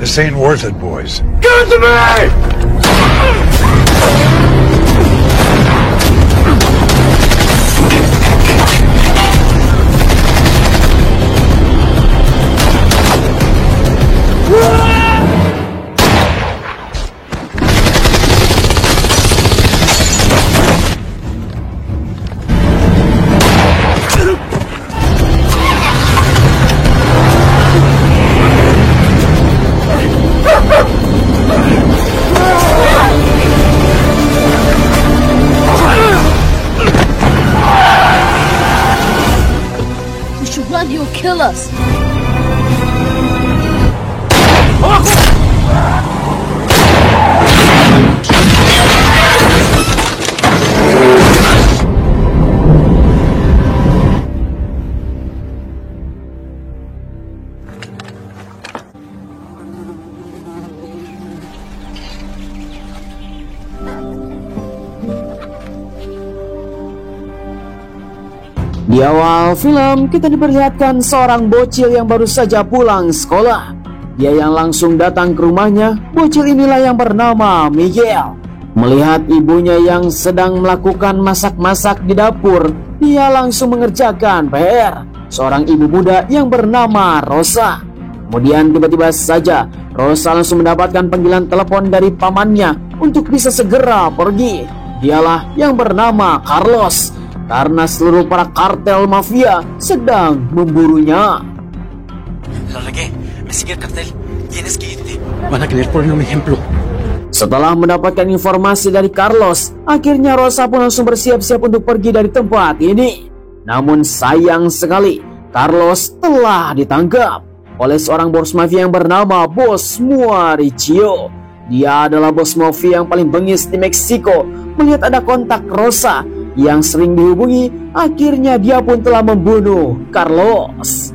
This ain't worth it, boys. Give it to me! He'll kill us. Di awal film, kita diperlihatkan seorang bocil yang baru saja pulang sekolah. Dia yang langsung datang ke rumahnya. Bocil inilah yang bernama Miguel. Melihat ibunya yang sedang melakukan masak-masak di dapur, dia langsung mengerjakan PR. Seorang ibu muda yang bernama Rosa. Kemudian tiba-tiba saja, Rosa langsung mendapatkan panggilan telepon dari pamannya untuk bisa segera pergi. Dialah yang bernama Carlos. Karena seluruh para kartel mafia sedang memburunya. Setelah mendapatkan informasi dari Carlos, akhirnya Rosa pun langsung bersiap-siap untuk pergi dari tempat ini. Namun sayang sekali, Carlos telah ditangkap oleh seorang bos mafia yang bernama Bos Mauricio. Dia adalah bos mafia yang paling bengis di Meksiko. Melihat ada kontak Rosa yang sering dihubungi, akhirnya dia pun telah membunuh Carlos.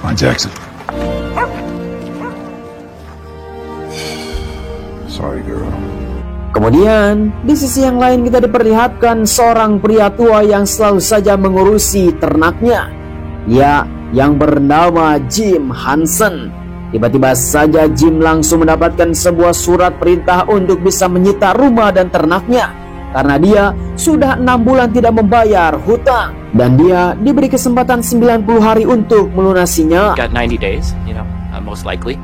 Come on, Jackson. Sorry, girl. Kemudian, di sisi yang lain kita diperlihatkan seorang pria tua yang selalu saja mengurusi ternaknya. Ya, yang bernama Jim Hansen. Tiba-tiba saja Jim langsung mendapatkan sebuah surat perintah untuk bisa menyita rumah dan ternaknya. Karena dia sudah 6 bulan tidak membayar hutang. Dan dia diberi kesempatan 90 hari untuk melunasinya. Got 90 days, most likely.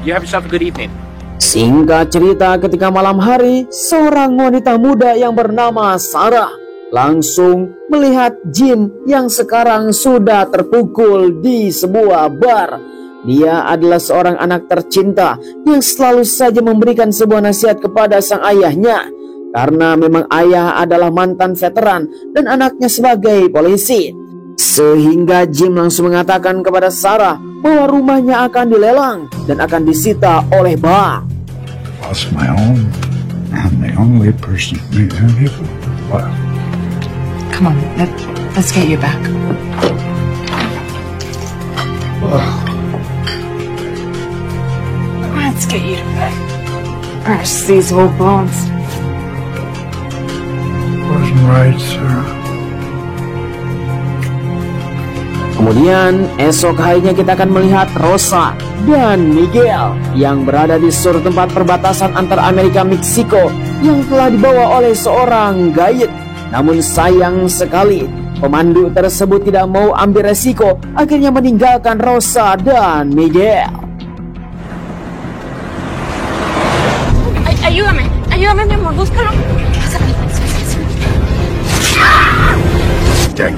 You have yourself a good evening. Singkat cerita, ketika malam hari, seorang wanita muda yang bernama Sarah langsung melihat Jim yang sekarang sudah terpukul di sebuah bar. Dia adalah seorang anak tercinta yang selalu saja memberikan sebuah nasihat kepada sang ayahnya. Karena memang ayah adalah mantan veteran dan anaknya sebagai polisi. Sehingga Jim langsung mengatakan kepada Sarah bahwa rumahnya akan dilelang dan akan disita oleh bank. Lost my home. I'm the only person who made any of it. What? Come on, let's get you back. Let's get you to bed. Burst these old bones. Wasn't right, Sarah. Kemudian esok harinya kita akan melihat Rosa dan Miguel yang berada di suatu tempat perbatasan antara Amerika Meksiko yang telah dibawa oleh seorang guide. Namun sayang sekali, pemandu tersebut tidak mau ambil resiko, akhirnya meninggalkan Rosa dan Miguel. Ayúdame, mi amor, búscalo. Jack.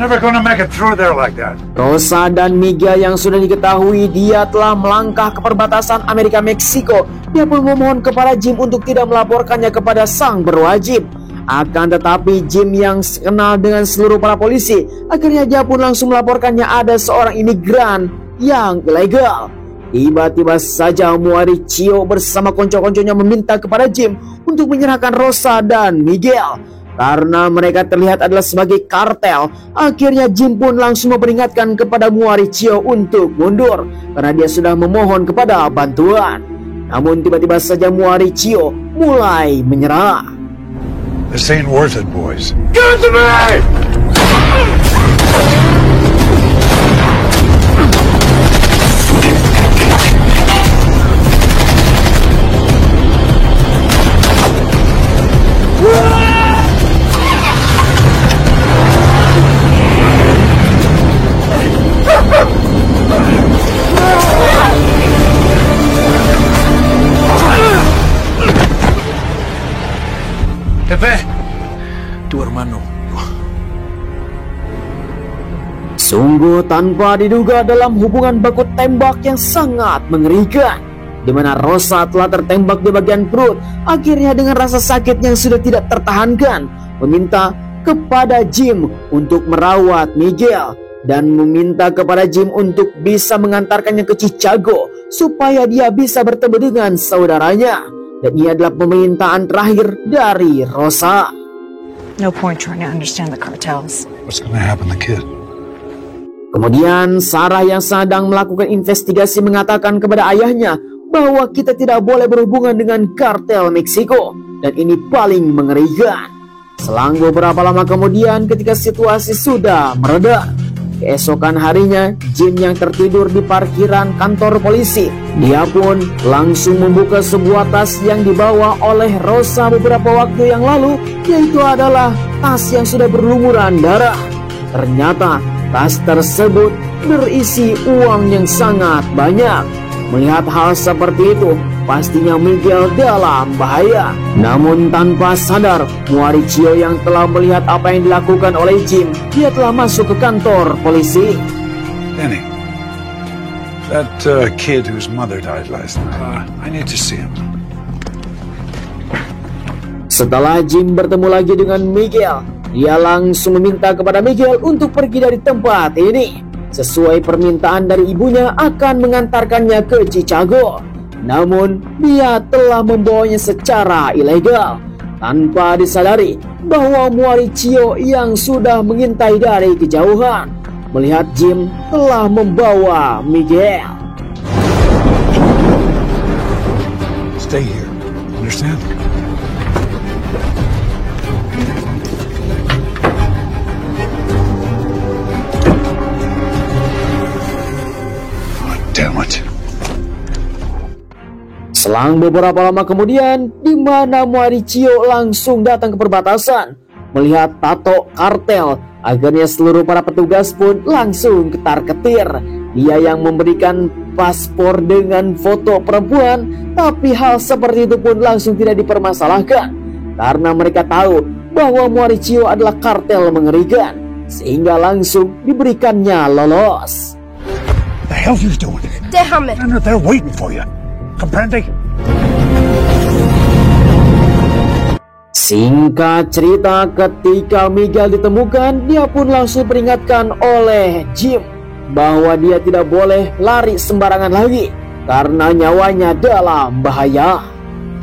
Never gonna make it through there like that. Rosa dan Miguel yang sudah diketahui dia telah melangkah ke perbatasan Amerika Meksiko. Dia pun memohon kepada Jim untuk tidak melaporkannya kepada sang berwajib. Akan tetapi Jim yang kenal dengan seluruh para polisi, akhirnya dia pun langsung melaporkannya ada seorang imigran yang ilegal. Tiba-tiba saja Mauricio bersama konco-konconya meminta kepada Jim untuk menyerahkan Rosa dan Miguel. Karena mereka terlihat adalah sebagai kartel, akhirnya Jim pun langsung memperingatkan kepada Mauricio untuk mundur karena dia sudah memohon kepada bantuan. Namun tiba-tiba saja Mauricio mulai menyerah. This ain't worth it, boys. Give it to me! Pepe, tu hermano. Sungguh tanpa diduga dalam hubungan baku tembak yang sangat mengerikan, di mana Rosa telah tertembak di bagian perut. Akhirnya dengan rasa sakit yang sudah tidak tertahankan, meminta kepada Jim untuk merawat Miguel dan meminta kepada Jim untuk bisa mengantarkannya ke Chicago supaya dia bisa bertemu dengan saudaranya. Dan ini adalah permintaan terakhir dari Rosa. No point trying to understand the cartels. What's gonna happen to the kid? Kemudian Sarah yang sedang melakukan investigasi mengatakan kepada ayahnya bahwa kita tidak boleh berhubungan dengan kartel Meksiko dan ini paling mengerikan. Selang beberapa lama kemudian ketika situasi sudah mereda, keesokan harinya Jim yang tertidur di parkiran kantor polisi, dia pun langsung membuka sebuah tas yang dibawa oleh Rosa beberapa waktu yang lalu, yaitu adalah tas yang sudah berlumuran darah. Ternyata tas tersebut berisi uang yang sangat banyak. Melihat hal seperti itu, pastinya Miguel dalam bahaya. Namun tanpa sadar, Mauricio yang telah melihat apa yang dilakukan oleh Jim, dia telah masuk ke kantor polisi. Danny, that kid whose mother died last night. I need to see him. Setelah Jim bertemu lagi dengan Miguel, dia langsung meminta kepada Miguel untuk pergi dari tempat ini. Sesuai permintaan dari ibunya akan mengantarkannya ke Chicago. Namun dia telah membawanya secara ilegal tanpa disadari bahwa Mauricio yang sudah mengintai dari kejauhan melihat Jim telah membawa Miguel. Stay here. Understand? Damn it. Selang beberapa lama kemudian, di mana Mauricio langsung datang ke perbatasan melihat tato kartel, akhirnya seluruh para petugas pun langsung ketar-ketir. Dia yang memberikan paspor dengan foto perempuan, tapi hal seperti itu pun langsung tidak dipermasalahkan karena mereka tahu bahwa Mauricio adalah kartel mengerikan, sehingga langsung diberikannya lolos. The hell you doing? Déjame. They're waiting for you. Comprende? Singkat cerita, ketika Miguel ditemukan, dia pun langsung peringatkan oleh Jim bahwa dia tidak boleh lari sembarangan lagi karena nyawanya dalam bahaya.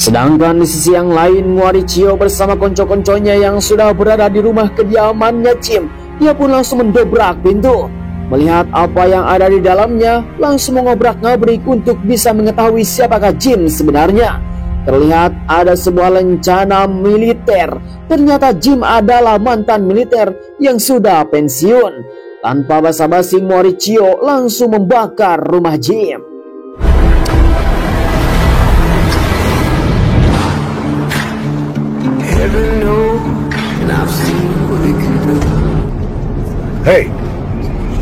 Sedangkan di sisi yang lain, Mauricio bersama konco-konconya yang sudah berada di rumah kediamannya Jim, dia pun langsung mendobrak pintu. Melihat apa yang ada di dalamnya, langsung mengobrak-ngabrik untuk bisa mengetahui siapakah Jim sebenarnya. Terlihat ada sebuah lencana militer. Ternyata Jim adalah mantan militer yang sudah pensiun. Tanpa basa-basi, Mauricio langsung membakar rumah Jim. Hey,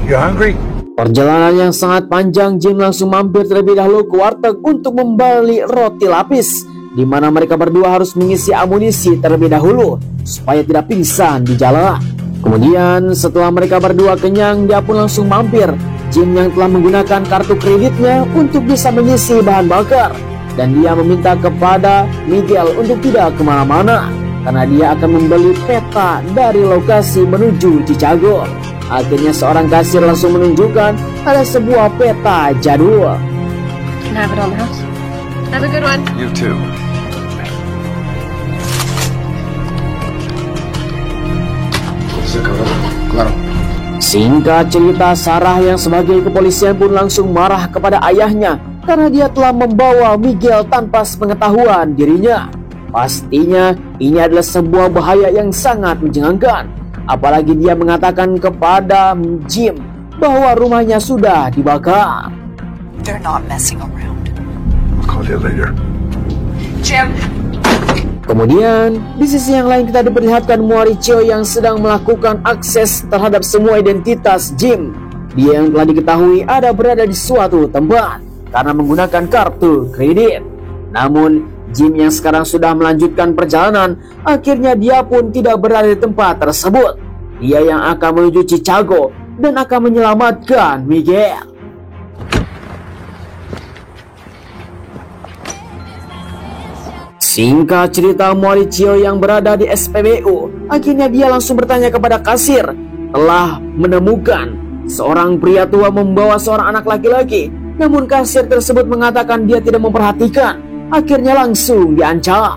you hungry? Perjalanan yang sangat panjang, Jim langsung mampir terlebih dahulu ke warteg untuk membeli roti lapis, di mana mereka berdua harus mengisi amunisi terlebih dahulu supaya tidak pingsan di jalan. Kemudian setelah mereka berdua kenyang, dia pun langsung mampir Jim yang telah menggunakan kartu kreditnya untuk bisa mengisi bahan bakar, dan dia meminta kepada Miguel untuk tidak kemana-mana karena dia akan membeli peta dari lokasi menuju Chicago. Akhirnya seorang kasir langsung menunjukkan ada sebuah peta jadul. Can I have it on the house? Have a good one. You too. Singkat cerita, Sarah yang sebagai kepolisian pun langsung marah kepada ayahnya karena dia telah membawa Miguel tanpa sepengetahuan dirinya. Pastinya ini adalah sebuah bahaya yang sangat mencengangkan. Apalagi dia mengatakan kepada Jim bahwa rumahnya sudah dibakar. They're not messing around. I'll call you later. Jim! Kemudian, di sisi yang lain kita diperlihatkan Mauricio yang sedang melakukan akses terhadap semua identitas Jim. Dia yang telah diketahui ada berada di suatu tempat karena menggunakan kartu kredit. Namun, Jim yang sekarang sudah melanjutkan perjalanan, akhirnya dia pun tidak berada di tempat tersebut. Dia yang akan menuju Chicago dan akan menyelamatkan Miguel. Singkat cerita, Mauricio yang berada di SPBU, akhirnya dia langsung bertanya kepada kasir, telah menemukan seorang pria tua membawa seorang anak laki-laki. Namun kasir tersebut mengatakan dia tidak memperhatikan. Akhirnya langsung diancam.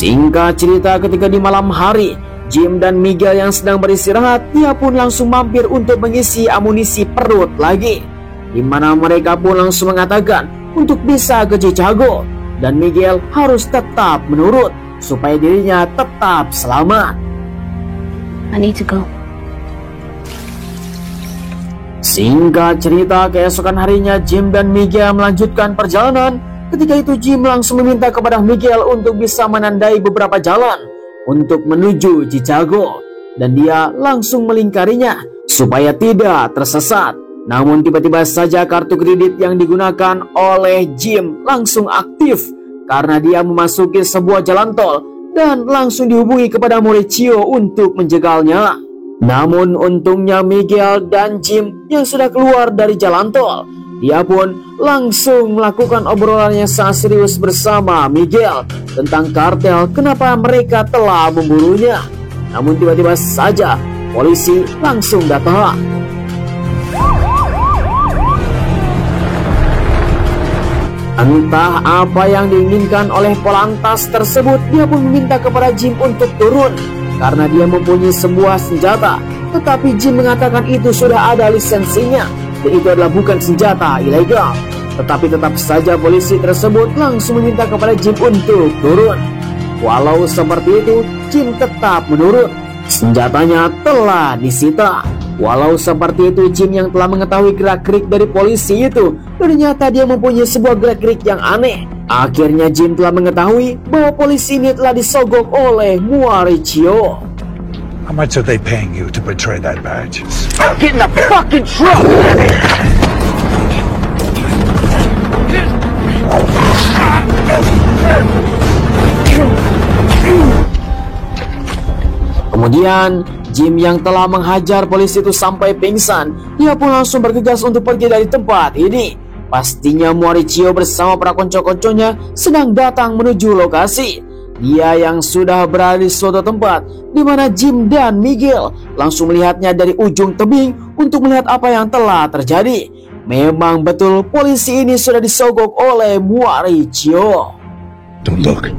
Singkat cerita, ketika di malam hari, Jim dan Miguel yang sedang beristirahat, dia pun langsung mampir untuk mengisi amunisi perut lagi. Di mana mereka pun langsung mengatakan untuk bisa ke Chicago dan Miguel harus tetap menurut supaya dirinya tetap selamat. I need to go. Singkat cerita, keesokan harinya Jim dan Miguel melanjutkan perjalanan. Ketika itu Jim langsung meminta kepada Miguel untuk bisa menandai beberapa jalan untuk menuju Chicago dan dia langsung melingkarinya supaya tidak tersesat. Namun tiba-tiba saja kartu kredit yang digunakan oleh Jim langsung aktif karena dia memasuki sebuah jalan tol dan langsung dihubungi kepada Mauricio untuk menjegalnya. Namun untungnya Miguel dan Jim yang sudah keluar dari jalan tol, dia pun langsung melakukan obrolan yang sangat serius bersama Miguel tentang kartel kenapa mereka telah memburunya. Namun tiba-tiba saja polisi langsung datang. Entah apa yang diinginkan oleh Polantas tersebut, dia pun meminta kepada Jim untuk turun karena dia mempunyai sebuah senjata. Tetapi Jim mengatakan itu sudah ada lisensinya dan itu adalah bukan senjata ilegal. Tetapi tetap saja polisi tersebut langsung meminta kepada Jim untuk turun. Walau seperti itu, Jim tetap menurut. Senjatanya telah disita. Walau seperti itu, Jim yang telah mengetahui gerak-gerik dari polisi itu, ternyata dia mempunyai sebuah gerak-gerik yang aneh. Akhirnya Jim telah mengetahui bahwa polisi ini telah disogok oleh Mauricio. How much are they paying you to betray that badge? Get in the fucking truck! Kemudian Jim yang telah menghajar polisi itu sampai pingsan, dia pun langsung bergegas untuk pergi dari tempat ini. Pastinya Mauricio bersama para konco-konconya sedang datang menuju lokasi. Dia yang sudah berada di suatu tempat di mana Jim dan Miguel langsung melihatnya dari ujung tebing untuk melihat apa yang telah terjadi. Memang betul polisi ini sudah disogok oleh Mauricio. Don't look.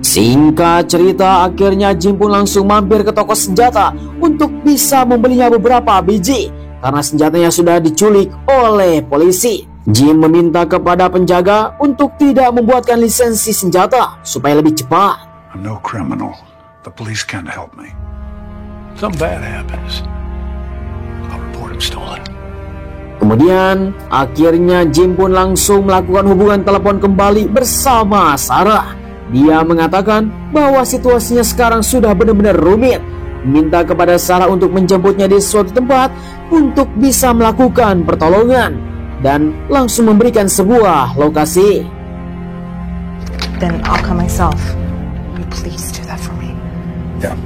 Singkat cerita, akhirnya Jim pun langsung mampir ke toko senjata untuk bisa membelinya beberapa biji karena senjatanya sudah diculik oleh polisi. Jim meminta kepada penjaga untuk tidak membuatkan lisensi senjata supaya lebih cepat. I'm no criminal. The police can't help me. Something bad happens, I'll report him stolen. Kemudian akhirnya Jim pun langsung melakukan hubungan telepon kembali bersama Sarah. Dia mengatakan bahwa situasinya sekarang sudah benar-benar rumit. Minta kepada Sarah untuk menjemputnya di suatu tempat untuk bisa melakukan pertolongan dan langsung memberikan sebuah lokasi. Then I'll come myself. Will you please do that for me? Yeah.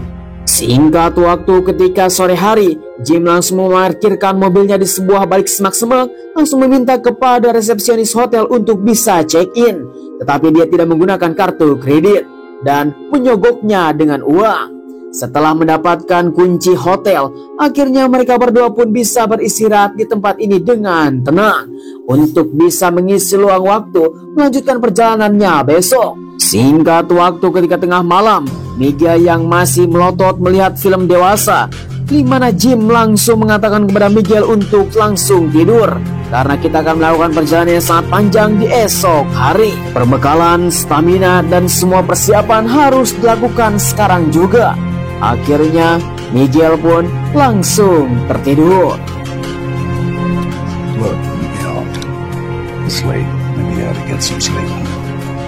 Singkat waktu, ketika sore hari, Jim langsung memarkirkan mobilnya di sebuah balik semak-semak, langsung meminta kepada resepsionis hotel untuk bisa check-in. Tetapi dia tidak menggunakan kartu kredit. dan menyogoknya dengan uang. Setelah mendapatkan kunci hotel, akhirnya mereka berdua pun bisa beristirahat di tempat ini dengan tenang untuk bisa mengisi luang waktu melanjutkan perjalanannya besok. Singkat waktu ketika tengah malam, Miguel yang masih melotot melihat film dewasa, di mana Jim langsung mengatakan kepada Miguel untuk langsung tidur karena kita akan melakukan perjalanan yang sangat panjang di esok hari. Perbekalan, stamina, dan semua persiapan harus dilakukan sekarang juga. Akhirnya Miguel pun langsung tertidur. Look, Miguel, it's late. Maybe you ought to get some sleep.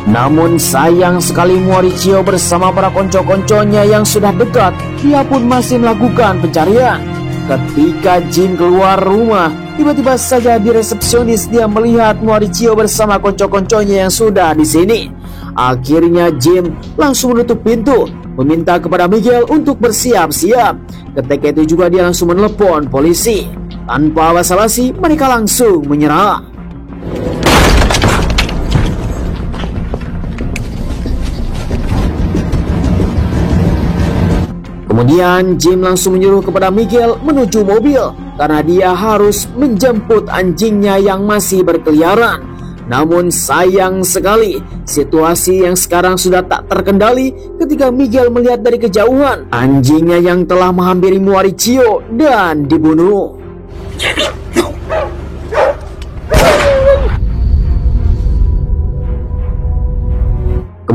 Namun sayang sekali Mauricio bersama para konco-konconya yang sudah dekat, dia pun masih melakukan pencarian. Ketika Jim keluar rumah, tiba-tiba saja di resepsionis dia melihat Mauricio bersama konco-konconya yang sudah di sini. Akhirnya Jim langsung menutup pintu, meminta kepada Miguel untuk bersiap-siap. Ketika itu juga dia langsung menelepon polisi. Tanpa basa-basi, mereka langsung menyerah. Kemudian Jim langsung menyuruh kepada Miguel menuju mobil karena dia harus menjemput anjingnya yang masih berkeliaran. Namun sayang sekali, situasi yang sekarang sudah tak terkendali ketika Miguel melihat dari kejauhan anjingnya yang telah menghampiri Mauricio dan dibunuh.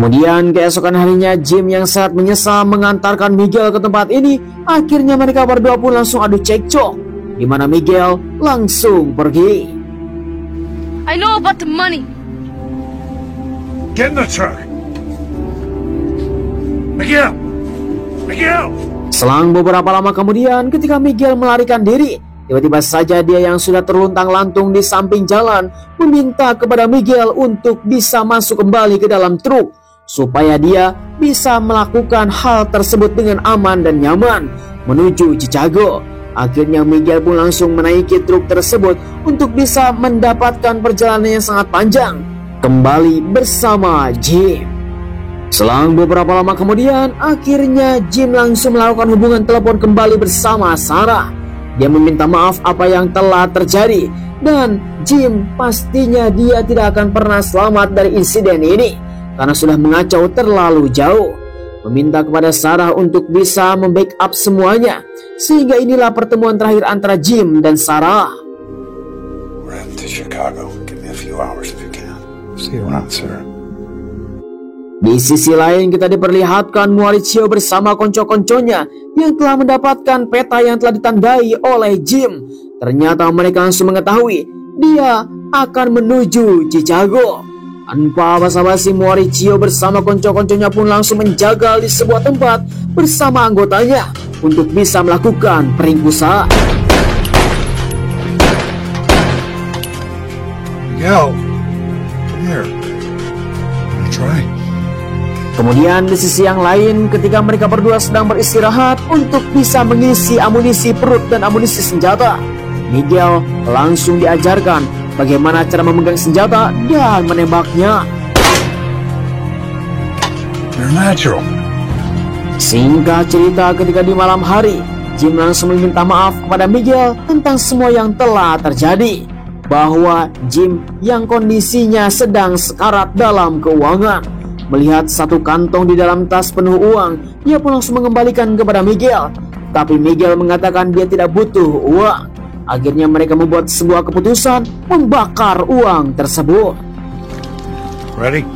Kemudian keesokan harinya Jim yang sangat menyesal mengantarkan Miguel ke tempat ini. Akhirnya mereka berdua pun langsung adu cekcok, di mana Miguel langsung pergi. I know about the money. Get in the truck. Miguel! Miguel! Selang beberapa lama kemudian ketika Miguel melarikan diri, tiba-tiba saja dia yang sudah terluntang-lantung di samping jalan meminta kepada Miguel untuk bisa masuk kembali ke dalam truk supaya dia bisa melakukan hal tersebut dengan aman dan nyaman menuju Chicago. Akhirnya Miguel pun langsung menaiki truk tersebut untuk bisa mendapatkan perjalanan yang sangat panjang kembali bersama Jim. Selang beberapa lama kemudian, akhirnya Jim langsung melakukan hubungan telepon kembali bersama Sarah. Dia meminta maaf apa yang telah terjadi dan Jim pastinya dia tidak akan pernah selamat dari insiden ini karena sudah mengacau terlalu jauh. Meminta kepada Sarah untuk bisa membackup semuanya, sehingga inilah pertemuan terakhir antara Jim dan Sarah. We're heading to Chicago. Give me a few hours if you can. See you around, sir. Di sisi lain kita diperlihatkan Mauricio bersama konco-konconya yang telah mendapatkan peta yang telah ditandai oleh Jim. Ternyata mereka langsung mengetahui dia akan menuju Chicago. Tanpa basa-basi, Mauricio bersama konco-konconya pun langsung menjagal di sebuah tempat bersama anggotanya untuk bisa melakukan peringkusan. Miguel, come here. Wanna try? Kemudian di sisi yang lain ketika mereka berdua sedang beristirahat untuk bisa mengisi amunisi perut dan amunisi senjata, Miguel langsung diajarkan bagaimana cara memegang senjata dan menembaknya. You're natural. Singkat cerita, ketika di malam hari, Jim langsung meminta maaf kepada Miguel tentang semua yang telah terjadi. Bahwa Jim yang kondisinya sedang sekarat dalam keuangan. Melihat satu kantong di dalam tas penuh uang, dia pun langsung mengembalikan kepada Miguel. Tapi Miguel mengatakan dia tidak butuh uang. Akhirnya mereka membuat sebuah keputusan membakar uang tersebut. Ready?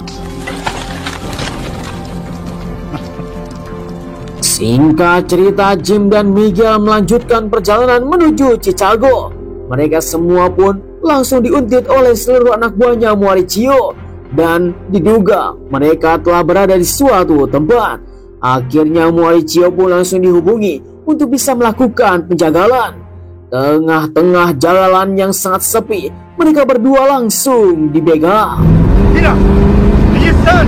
Singkat cerita, Jim dan Miguel melanjutkan perjalanan menuju Chicago. Mereka semua pun langsung diuntit oleh seluruh anak buahnya Mauricio. Dan diduga mereka telah berada di suatu tempat. Akhirnya Mauricio pun langsung dihubungi untuk bisa melakukan penjagalan. Tengah-tengah jalan yang sangat sepi, mereka berdua langsung dibegal. Mira! Ahí están!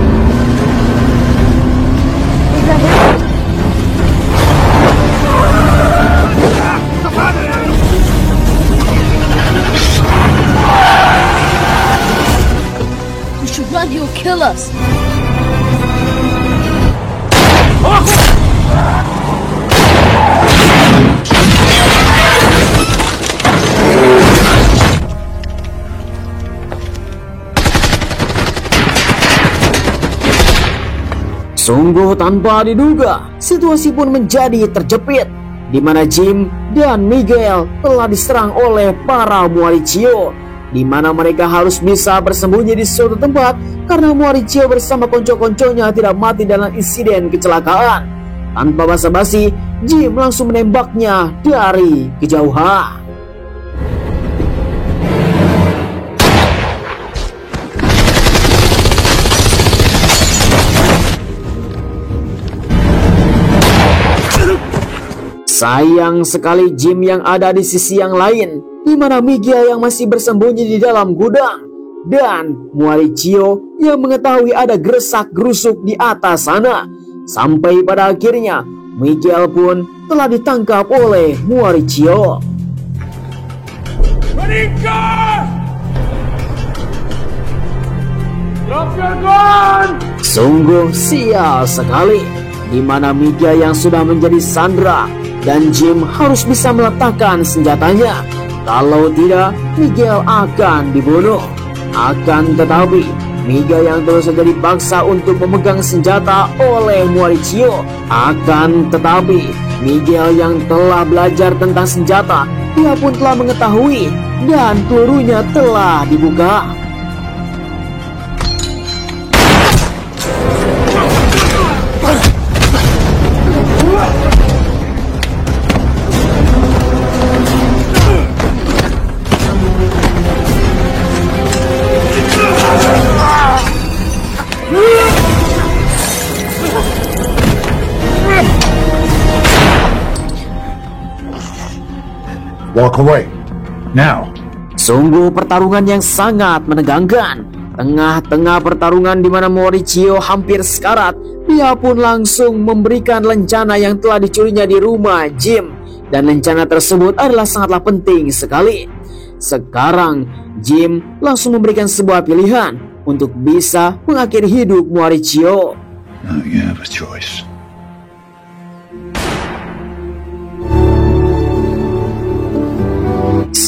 We should run, he will kill us. Sungguh tanpa diduga, situasi pun menjadi terjepit, di mana Jim dan Miguel telah diserang oleh para Mauricio, di mana mereka harus bisa bersembunyi di suatu tempat karena Mauricio bersama konco-konconya tidak mati dalam insiden kecelakaan. Tanpa basa-basi, Jim langsung menembaknya dari kejauhan. Sayang sekali Jim yang ada di sisi yang lain, di mana Miguel yang masih bersembunyi di dalam gudang, dan Mauricio yang mengetahui ada geresak-gerusuk di atas sana. Sampai pada akhirnya Miguel pun telah ditangkap oleh Mauricio. Sungguh sial sekali, di mana Miguel yang sudah menjadi sandera dan Jim harus bisa meletakkan senjatanya. Kalau tidak, Miguel akan dibunuh. Akan tetapi, Miguel yang terus saja dipaksa untuk memegang senjata oleh Mauricio. Akan tetapi, Miguel yang telah belajar tentang senjata, dia pun telah mengetahui dan pelurunya telah dibuka. Walk away. Now. Sungguh pertarungan yang sangat menegangkan. Tengah-tengah pertarungan di mana Mauricio hampir sekarat, dia pun langsung memberikan lencana yang telah dicurinya di rumah Jim. Dan lencana tersebut adalah sangatlah penting sekali. Sekarang Jim langsung memberikan sebuah pilihan untuk bisa mengakhiri hidup Mauricio. Now you have a choice.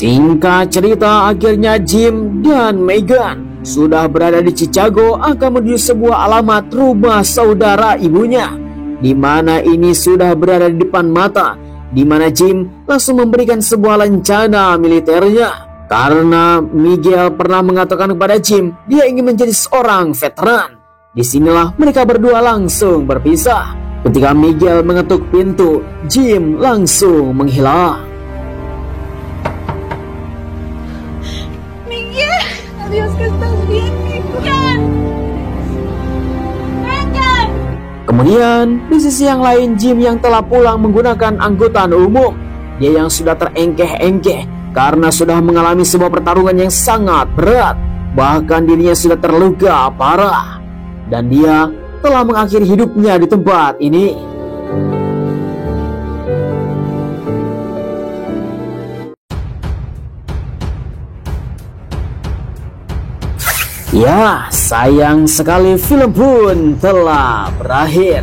Singkat cerita, akhirnya Jim dan Megan sudah berada di Chicago akan menuju sebuah alamat rumah saudara ibunya, di mana ini sudah berada di depan mata, di mana Jim langsung memberikan sebuah lencana militernya. Karena Miguel pernah mengatakan kepada Jim dia ingin menjadi seorang veteran. Disinilah mereka berdua langsung berpisah. Ketika Miguel mengetuk pintu, Jim langsung menghilang. Adiós, que estás bien, Megan. Megan. Kemudian di sisi yang lain, Jim yang telah pulang menggunakan angkutan umum. Dia yang sudah terengkeh-engkeh karena sudah mengalami sebuah pertarungan yang sangat berat. Bahkan dirinya sudah terluka parah. Dan dia telah mengakhiri hidupnya di tempat ini. Ya, sayang sekali film pun telah berakhir.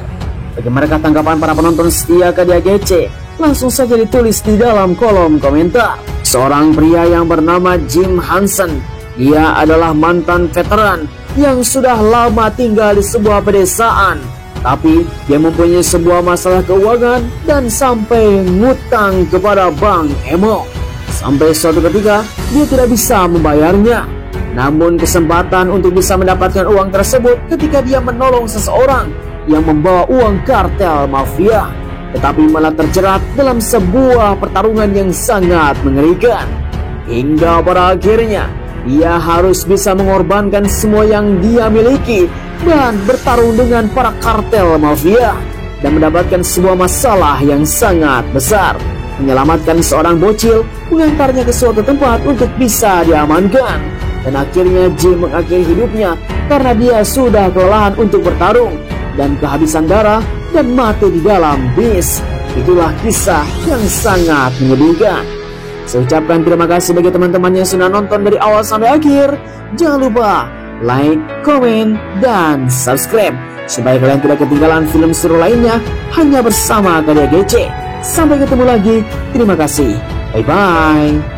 Bagaimana tanggapan para penonton setia KDAGC? Langsung saja ditulis di dalam kolom komentar. Seorang pria yang bernama Jim Hansen, dia adalah mantan veteran yang sudah lama tinggal di sebuah pedesaan. Tapi dia mempunyai sebuah masalah keuangan dan sampai ngutang kepada Bank Emo. Sampai suatu ketika dia tidak bisa membayarnya. Namun kesempatan untuk bisa mendapatkan uang tersebut ketika dia menolong seseorang yang membawa uang kartel mafia, tetapi malah terjerat dalam sebuah pertarungan yang sangat mengerikan. Hingga pada akhirnya dia harus bisa mengorbankan semua yang dia miliki dan bertarung dengan para kartel mafia dan mendapatkan sebuah masalah yang sangat besar. Menyelamatkan seorang bocil, mengantarnya ke suatu tempat untuk bisa diamankan. Dan akhirnya Jim mengakhiri hidupnya karena dia sudah kelelahan untuk bertarung dan kehabisan darah dan mati di dalam bis. Itulah kisah yang sangat menyedihkan. Saya ucapkan terima kasih bagi teman-teman yang sudah nonton dari awal sampai akhir. Jangan lupa like, komen, dan subscribe supaya kalian tidak ketinggalan film seru lainnya hanya bersama KDAGC. Sampai ketemu lagi. Terima kasih. Bye-bye.